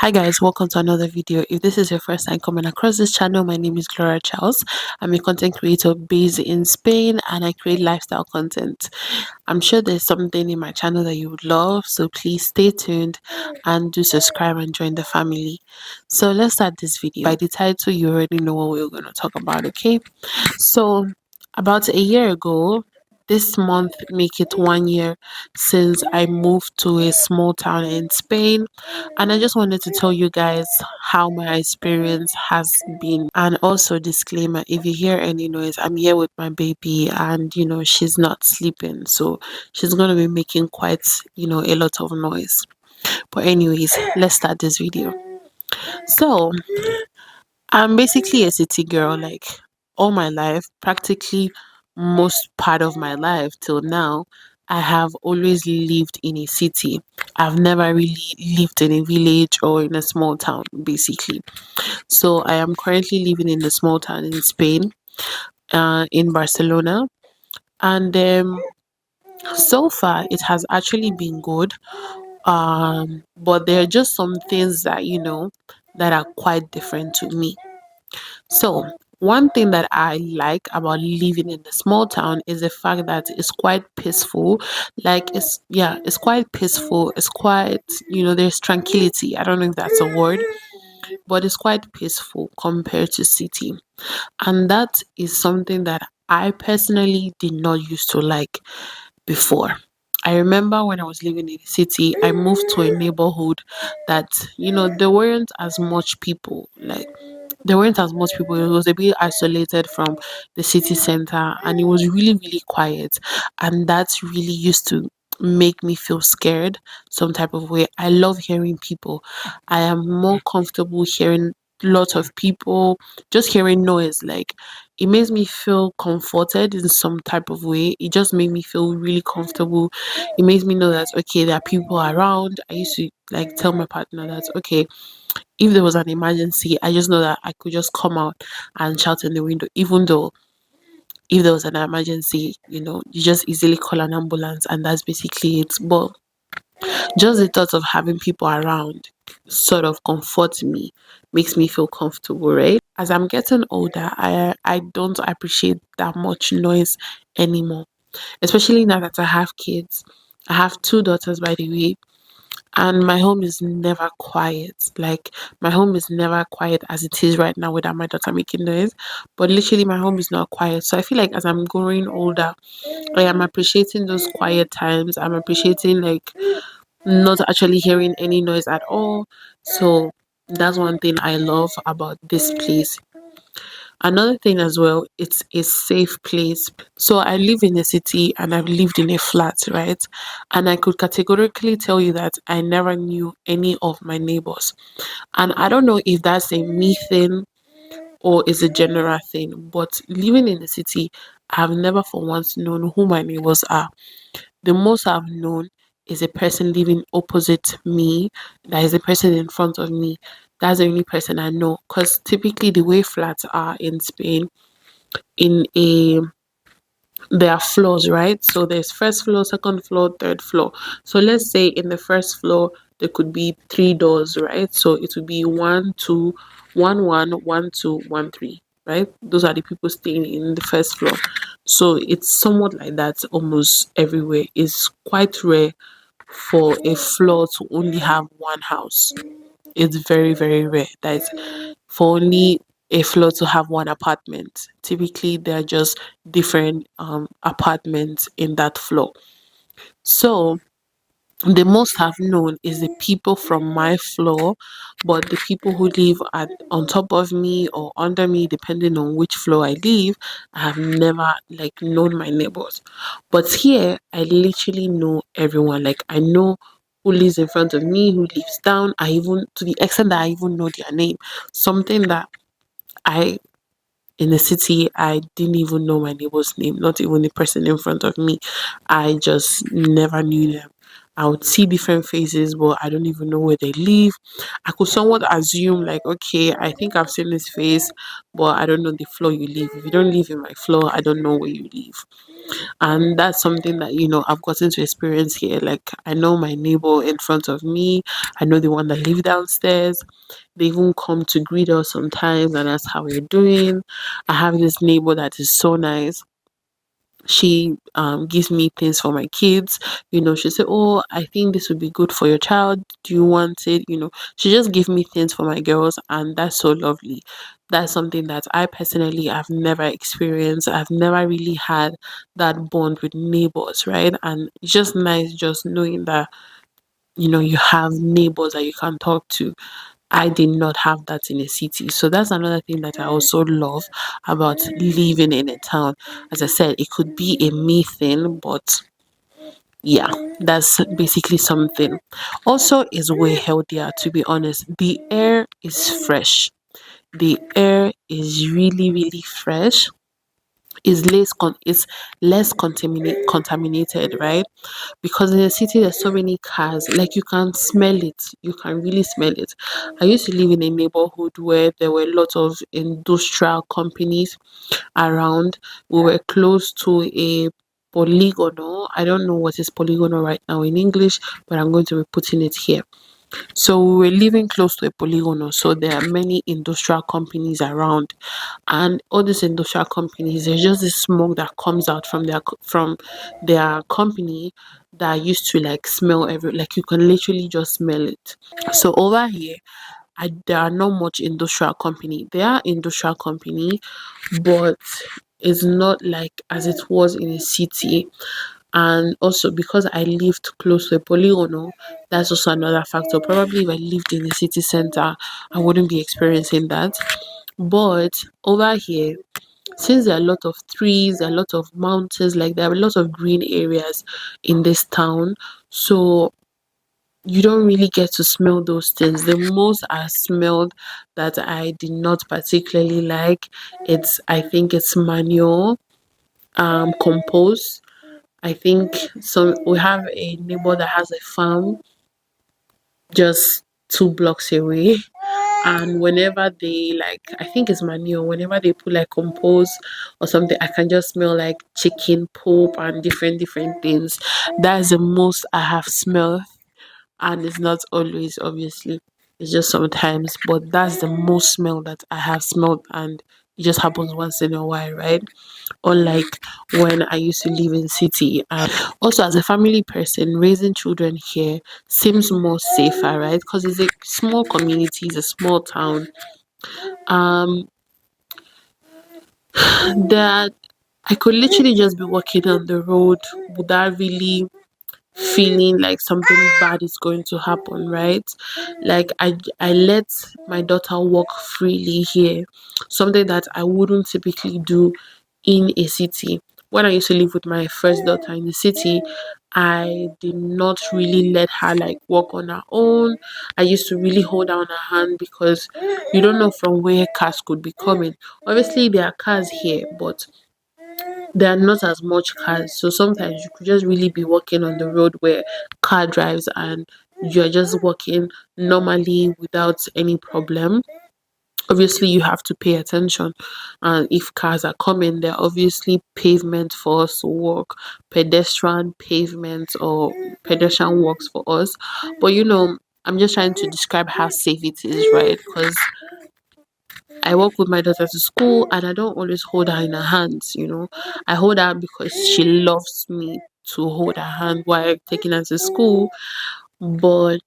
Hi guys, welcome to another video. If this is your first time coming across this channel, my name is Gloria. I'm a content creator based in Spain and I create lifestyle content. I'm sure there's something in my channel that you would love, so please stay tuned and do subscribe and join the family. So let's start this video. By the title, you already know what we're going to talk about, okay? So about a year ago, this month make it 1 year since I moved to a small town in Spain, and I just wanted to tell you guys how my experience has been. And also disclaimer, if you hear any noise, I'm here with my baby and she's not sleeping, so she's gonna be making quite a lot of noise. But anyways, let's start this video. So I'm basically a city girl, like all my life, practically most part of my life till now. I have always lived in a city. I've never really lived in a village or in a small town, basically. So I am currently living in a small town in Spain, in Barcelona. And so far, it has actually been good. But there are just some things that, that are quite different to me. So, one thing that I like about living in a small town is the fact that it's quite peaceful. Like it's quite peaceful. It's quite, there's tranquility. I don't know if that's a word, but it's quite peaceful compared to city. And that is something that I personally did not used to like before. I remember when I was living in the city, I moved to a neighborhood that, there weren't as much people. Like there weren't as much people. It was a bit isolated from the city center and it was really, really quiet. And that really used to make me feel scared some type of way. I love hearing people. I am more comfortable hearing lots of people, just hearing noise. Like it makes me feel comforted in some type of way. It just made me feel really comfortable. It makes me know that okay, there are people around. I used to like tell my partner that okay, if there was an emergency, I just know that I could just come out and shout in the window, even though if there was an emergency, you just easily call an ambulance and that's basically it. But just the thought of having people around sort of comforts me, makes me feel comfortable, right? As I'm getting older, I don't appreciate that much noise anymore. Especially now that I have kids. I have two daughters, by the way, and my home is never quiet. Like my home is never quiet as it is right now without my daughter making noise. But literally my home is not quiet. So I feel like as I'm growing older, I am appreciating those quiet times. I'm appreciating like not actually hearing any noise at all. So that's one thing I love about this place. Another thing as well, it's a safe place. So I live in a city and I've lived in a flat, right? And I could categorically tell you that I never knew any of my neighbors. And I don't know if that's a me thing or is a general thing, but living in the city, I've never for once known who my neighbors are. The most I've known is a person living opposite me, that is a person in front of me. That's the only person I know. Because typically the way flats are in Spain, in a there are floors, right? So there's first floor, second floor, third floor. So let's say in the first floor there could be three doors, right? So it would be 1, 2, 1, 1, 1, 2, 1, 3, right? Those are the people staying in the first floor. So it's somewhat like that almost everywhere. It's quite rare for a floor to only have one house. It's very, very rare. That is for only a floor to have one apartment. Typically, there are just different apartments in that floor. So the most I've known is the people from my floor, but the people who live at on top of me or under me, depending on which floor I live, I have never like known my neighbors. But here, I literally know everyone. Like I know who lives in front of me, who lives down. I even to the extent that I even know their name. Something that I in the city, I didn't even know my neighbor's name, not even the person in front of me. I just never knew them. I would see different faces, but I don't even know where they live. I could somewhat assume, like, okay, I think I've seen this face, but I don't know the floor you live. If you don't live in my floor, I don't know where you live. And that's something that, I've gotten to experience here. Like, I know my neighbor in front of me, I know the one that lives downstairs. They even come to greet us sometimes and ask how we're doing. I have this neighbor that is so nice. She gives me things for my kids. She said, oh, I think this would be good for your child, do you want it? She just give me things for my girls, and that's so lovely. That's something that I personally have never experienced. I've never really had that bond with neighbors, right? And it's just nice just knowing that you have neighbors that you can talk to. I did not have that in a city. So that's another thing that I also love about living in a town. As I said, it could be a me thing, but yeah, that's basically something. Also, is way healthier, to be honest. The air is fresh. The air is really, really fresh. Is less contaminated, right? Because in the city there's so many cars, like you can smell it, you can really smell it. I used to live in a neighborhood where there were a lot of industrial companies around. We were close to a polygonal. I don't know what is polygonal right now in English, but I'm going to be putting it here. So we were living close to a polygonal, so there are many industrial companies around, and all these industrial companies, there's just this smoke that comes out from their company that used to like smell like you can literally just smell it. So over here, there are not much industrial company. There are industrial company, but it's not like as it was in a city. And also because I lived close to a polygonal, that's also another factor. Probably if I lived in the city center, I wouldn't be experiencing that. But over here, since there are a lot of trees, there are a lot of mountains, like there are a lot of green areas in this town, so you don't really get to smell those things. The most I smelled that I did not particularly like, I think it's manure, compost. I think so. We have a neighbor that has a farm just 2 blocks away. And whenever they like, I think it's manure, whenever they put like compost or something, I can just smell like chicken poop and different things. That's the most I have smelled, and it's not always, obviously, it's just sometimes, but that's the most smell that I have smelled, and it just happens once in a while, right? Unlike when I used to live in city. And also, as a family person, raising children here seems more safer, right? Because it's a small community, it's a small town. um that I could literally just be walking on the road without really feeling like something bad is going to happen, right? Like I let my daughter walk freely here, something that I wouldn't typically do in a city. When I used to live with my first daughter in the city, I did not really let her like walk on her own. I used to really hold down her hand because you don't know from where cars could be coming. Obviously there are cars here, but there are not as much cars, so sometimes you could just really be walking on the road where car drives, and you're just walking normally without any problem. Obviously you have to pay attention, and if cars are coming, they're obviously pavement for us to walk, pedestrian pavement or pedestrian walks for us. But I'm just trying to describe how safe it is, right? Because I walk with my daughter to school, and I don't always hold her in her hands. I hold her because she loves me to hold her hand while taking her to school, but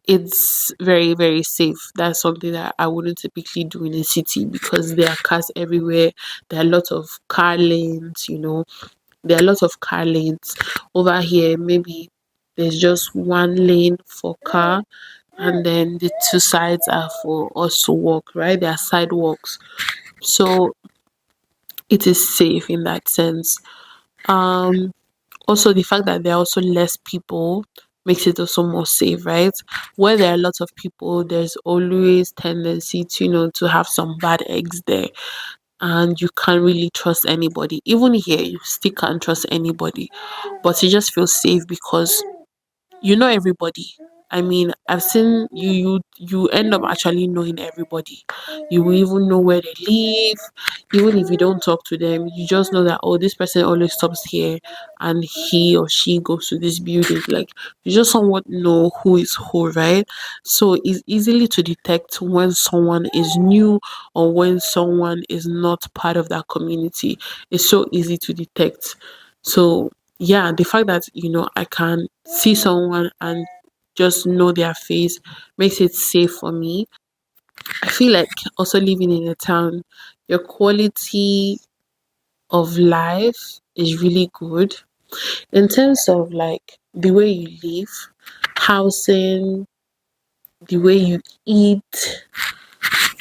it's very, very safe. That's something that I wouldn't typically do in a city because there are cars everywhere. There are lots of car lanes. There are lots of car lanes. Over here, maybe there's just one lane for car, and then the two sides are for us to walk, right? There are sidewalks. So it is safe in that sense. Um Also, the fact that there are also less people makes it also more safe, right? Where there are lots of people, there's always tendency to to have some bad eggs there, and you can't really trust anybody. Even here, you still can't trust anybody, but you just feel safe because you know everybody. I mean, I've seen you end up actually knowing everybody. You will even know where they live. Even if you don't talk to them, you just know that, oh, this person always stops here and he or she goes to this building. Like, you just somewhat know who is who, right? So it's easily to detect when someone is new or when someone is not part of that community. It's so easy to detect. So yeah, the fact that I can see someone and just know their face makes it safe for me. I feel like also living in a town, your quality of life is really good in terms of like the way you live, housing, the way you eat,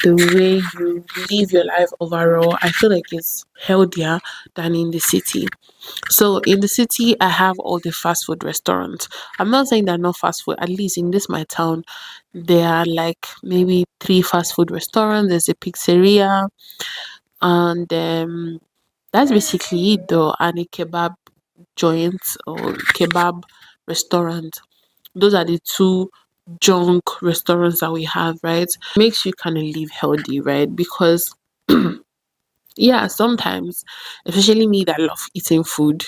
the way you live your life overall. I feel like it's healthier than in the city. So in the city, I have all the fast food restaurants. I'm not saying they're not fast food. At least in this my town, there are like maybe three fast food restaurants. There's a pizzeria, and that's basically it though. And a kebab joint or kebab restaurant. Those are the two junk restaurants that we have, right? Makes you kind of live healthy, right? Because yeah, sometimes, especially me that love eating food,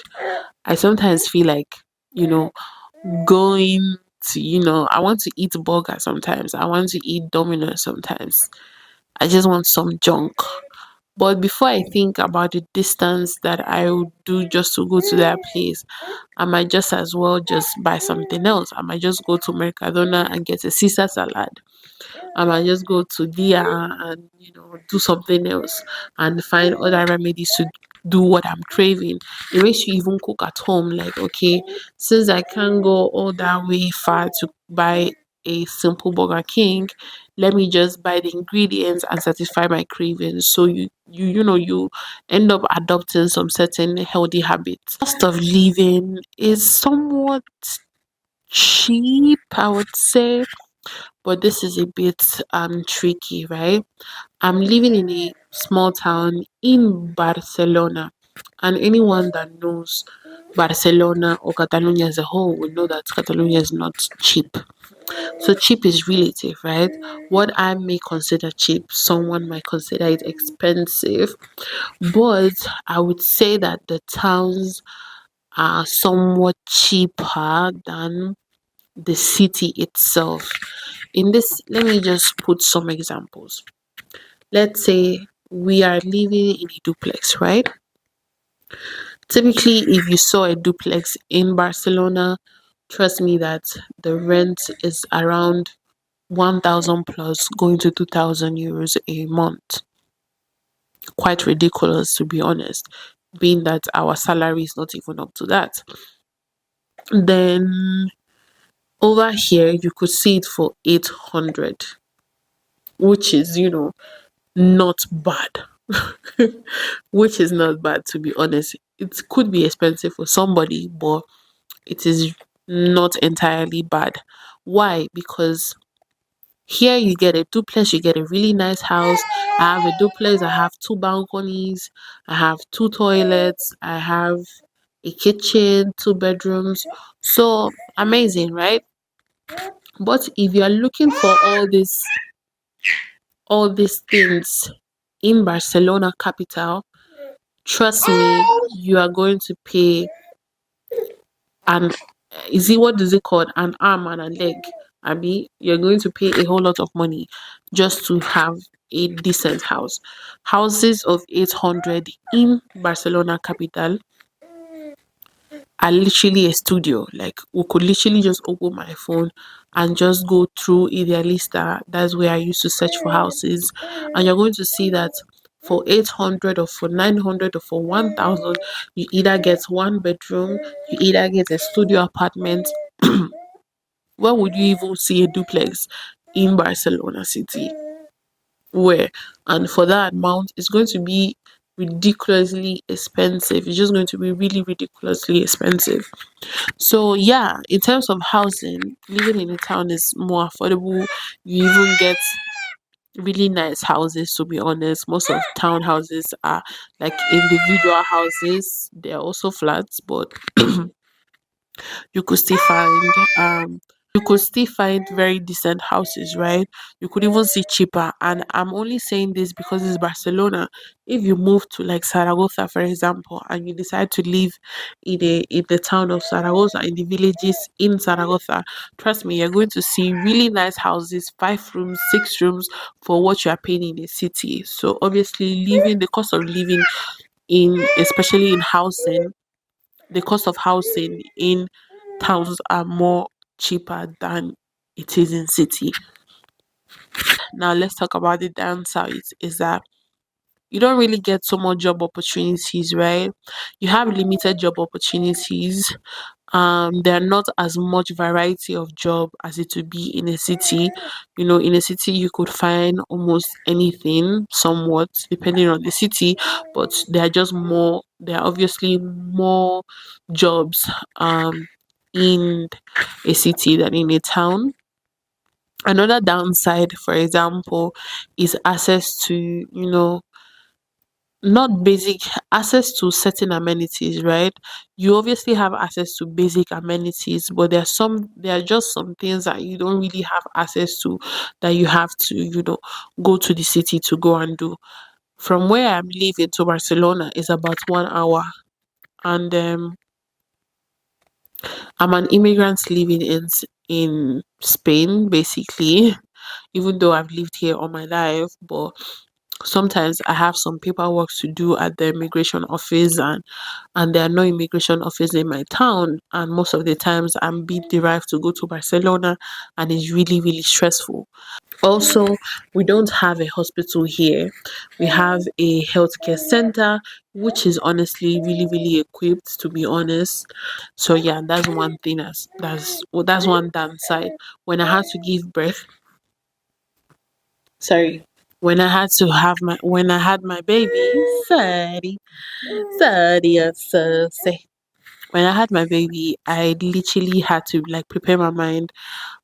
I sometimes feel like, you know, going to, I want to eat burger sometimes. I want to eat Domino's sometimes. I just want some junk. But before I think about the distance that I would do just to go to that place, I might just as well just buy something else. I might just go to Mercadona and get a Caesar salad. I might just go to Dia and do something else and find other remedies to do what I'm craving. It makes you even cook at home. Like, okay, since I can't go all that way far to buy a simple Burger King, let me just buy the ingredients and satisfy my cravings. So you end up adopting some certain healthy habits. Cost of living is somewhat cheap, I would say, but this is a bit tricky, right? I'm living in a small town in Barcelona, and anyone that knows Barcelona or Catalonia as a whole will know that Catalonia is not cheap. So cheap is relative, right? What I may consider cheap, someone might consider it expensive. But I would say that the towns are somewhat cheaper than the city itself. In this, let me just put some examples. Let's say we are living in a duplex, right? Typically, if you saw a duplex in Barcelona, trust me that the rent is around 1,000 plus going to 2,000 euros a month. Quite ridiculous, to be honest, being that our salary is not even up to that. Then over here, you could see it for 800, which is, not bad. Which is not bad, to be honest. It could be expensive for somebody, but it is not entirely bad. Why? Because here you get a duplex, you get a really nice house. I have a duplex, I have two balconies, I have two toilets, I have a kitchen, two bedrooms. So amazing, right? But if you are looking for all these things in Barcelona capital, trust me, you are going to pay an is it what is it called? An arm and a leg. Abby, you're going to pay a whole lot of money just to have a decent house. Houses of 800 in Barcelona capital are literally a studio. Like, we could literally just open my phone and just go through Idealista. That's where I used to search for houses, and you're going to see that for 800 or for 900 or for 1,000, you either get one bedroom, you either get a studio apartment. Where would you even see a duplex in Barcelona city? Where? And for that amount, it's going to be ridiculously expensive. It's just going to be really ridiculously expensive. So yeah, in terms of housing, living in a town is more affordable. You even get really nice houses, to be honest. Most of townhouses are like individual houses. They're also flats, but you could still find you could still find very decent houses, right? You could even see cheaper. And I'm only saying this because it's Barcelona. If you move to like Zaragoza, for example, and you decide to live in the town of Zaragoza, in the villages in Zaragoza, trust me, you're going to see really nice houses, 5 rooms, 6 rooms, for what you are paying in the city. So obviously, living the cost of living in, especially in housing, the cost of housing in towns are more cheaper than it is in city. Now let's talk about the downsides. Is that you don't really get so much job opportunities, right? You have limited job opportunities. There are not as much variety of job as it would be in a city. You know, in a city you could find almost anything, somewhat depending on the city, but there are obviously more jobs in a city than in a town. Another downside, for example, is access to, not basic, access to certain amenities, right? You obviously have access to basic amenities, but there are just some things that you don't really have access to, that you have to, go to the city to go and do. From where I'm living to Barcelona is about 1 hour. And I'm an immigrant living in Spain, basically, even though I've lived here all my life. But sometimes I have some paperwork to do at the immigration office, and there are no immigration office in my town, and most of the times I'm being derived to go to Barcelona, and it's really, really stressful. Also, we don't have a hospital here. We have a healthcare center, which is honestly really, really equipped, to be honest. So yeah, that's one thing, that's one downside. When I had to give birth, sorry, when I had my baby, sorry, sorry, so say. When I had my baby, I literally had to like prepare my mind,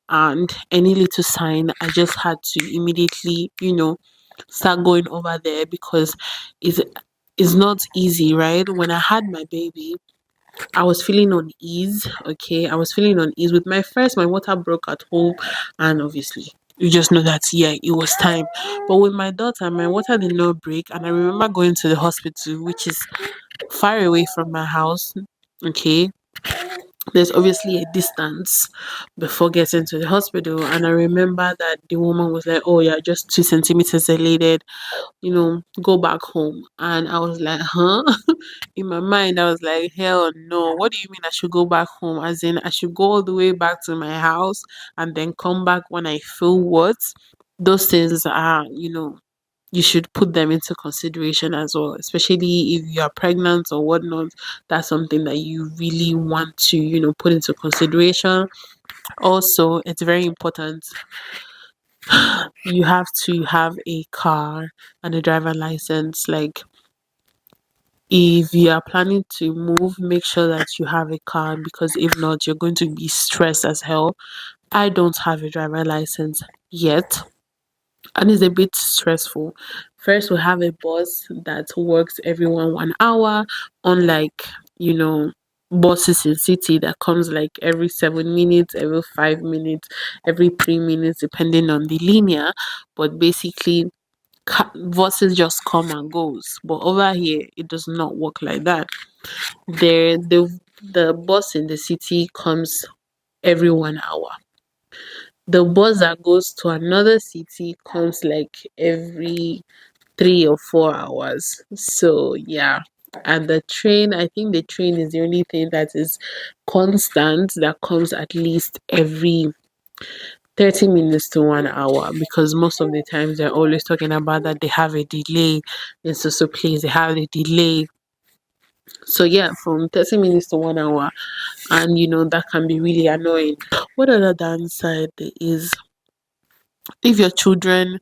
and any little sign, I just had to immediately, start going over there, because it's it's not easy, right? When I had my baby, I was feeling unease. Okay, I was feeling unease with my first. My water broke at home, and obviously, you just know that, yeah, it was time. But with my daughter, my water did not break, and I remember going to the hospital, which is far away from my house. Okay, there's obviously a distance before getting to the hospital, and I remember that the woman was like, "Oh, yeah, just 2 centimeters dilated, go back home." And I was like, huh? In my mind, I was like, hell no. What do you mean I should go back home? As in, I should go all the way back to my house and then come back when I feel what? Those things are, you should put them into consideration as well, especially if you are pregnant or whatnot. That's something that you really want to, put into consideration. Also, it's very important, you have to have a car and a driver license. Like, if you are planning to move, make sure that you have a car, because if not, you're going to be stressed as hell. I don't have a driver license yet, and it's a bit stressful. First, we have a bus that works every 1 hour, unlike, buses in city that comes like every 7 minutes, every 5 minutes, every 3 minutes, depending on the linear. But basically, buses just come and goes. But over here, it does not work like that. The bus in the city comes every 1 hour. The bus that goes to another city comes like every 3 or 4 hours. So yeah. And the train, I think the train is the only thing that is constant, that comes at least every 30 minutes to 1 hour, because most of the times they're always talking about that they have a delay in so place, they have a delay. So yeah, from 30 minutes to 1 hour, and that can be really annoying. What other downside is, if your children,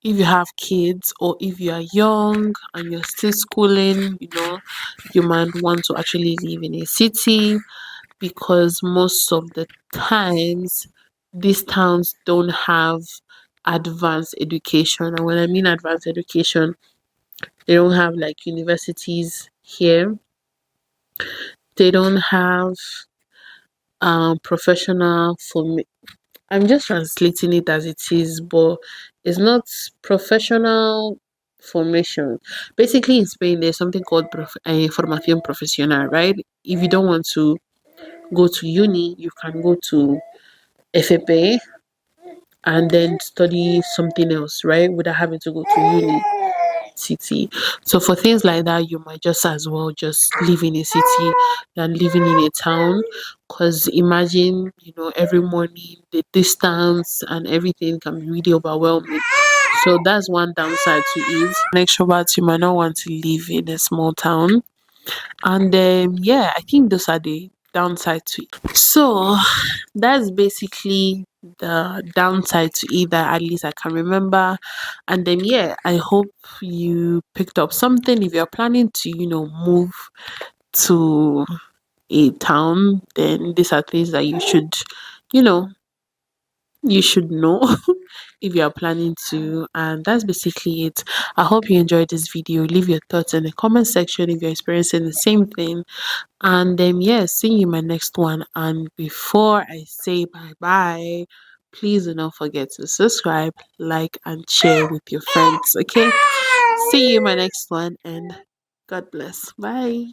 if you have kids, or if you are young and you're still schooling, you might want to actually live in a city, because most of the times these towns don't have advanced education. And when I mean advanced education, they don't have like universities here. They don't have professional for me. I'm just translating it as it is, but it's not professional formation. Basically, in Spain, there's something called formación profesional, right? If you don't want to go to uni, you can go to FFA and then study something else, right? Without having to go to uni city. So for things like that, you might just as well just live in a city than living in a town. Because imagine, every morning the distance and everything can be really overwhelming. So that's one downside to it. An extrovert, you might not want to live in a small town. And yeah, I think those are the downside to it. So that's basically the downside to it that at least I can remember. And then yeah, I hope you picked up something. If you're planning to, move to a town, then these are things that you know, you should know if you are planning to. And that's basically it. I hope you enjoyed this video. Leave your thoughts in the comment section if you're experiencing the same thing. And yeah, see you in my next one. And before I say bye bye, please do not forget to subscribe, like, and share with your friends. Okay, see you in my next one, and God bless. Bye.